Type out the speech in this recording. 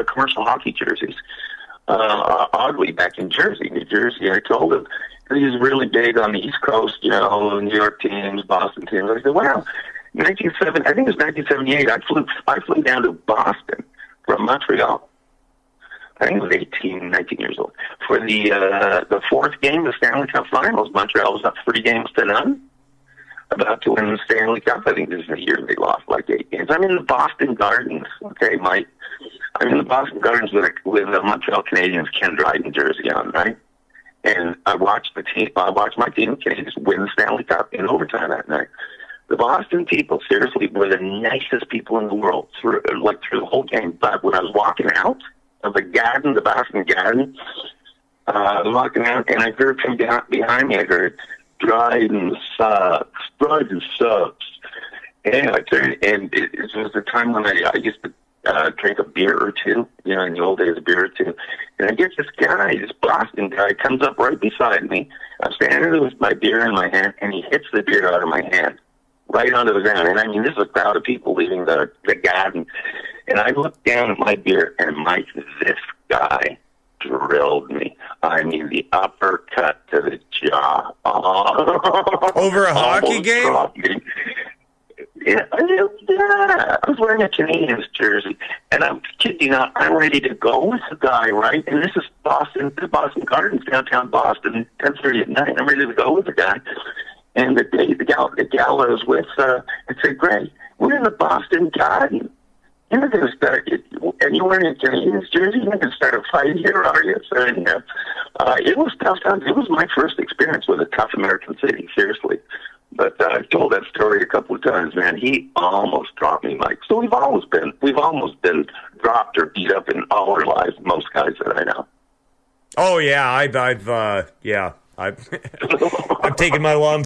commercial hockey jerseys. Oddly, back in New Jersey, I told him he's really big on the East Coast, New York teams, Boston teams. I said, wow, I think it was 1978. I flew down to Boston from Montreal. I think I was 18, 19 years old for the fourth game of the Stanley Cup Finals. Montreal was up 3-0, about to win the Stanley Cup. I think this is the year they lost like 8 games. I'm in the Boston Gardens, okay, Mike. I'm in the Boston Gardens with the Montreal Canadiens Ken Dryden jersey on, right? And I watched my team, Canadiens, win the Stanley Cup in overtime that night. The Boston people, seriously, were the nicest people in the world through the whole game. But when I was walking out of the Garden, the Boston Garden, I was walking out, and I heard from behind me, I heard, Dryden sucks. And I turned, and it was the time when I used to drink a beer or two, in the old days, a beer or two. And I get this guy, this Boston guy, comes up right beside me. I'm standing there with my beer in my hand, and he hits the beer out of my hand, right onto the ground. And I mean, this is a crowd of people leaving the garden. And I looked down at my beer, and Mike, this guy drilled me. I mean, the uppercut to the jaw. Over a hockey game? Yeah, I was wearing a Canadiens jersey, and I'm kidding you not, I'm ready to go with the guy, right? And this is Boston, the Boston Gardens, downtown Boston, 10:30 at night. I'm ready to go with the guy. And the gal I was with, I said, Greg, we're in the Boston Garden. You're not going to start, and you're wearing a Canadiens jersey, you're not going to start a fight here, are you? So, it was tough times. It was my first experience with a tough American city, seriously. But I've told that story a couple of times, man. He almost dropped me, Mike. So we've almost been dropped or beat up in all our lives, most guys that I know. Oh, yeah, I've taken my lumps.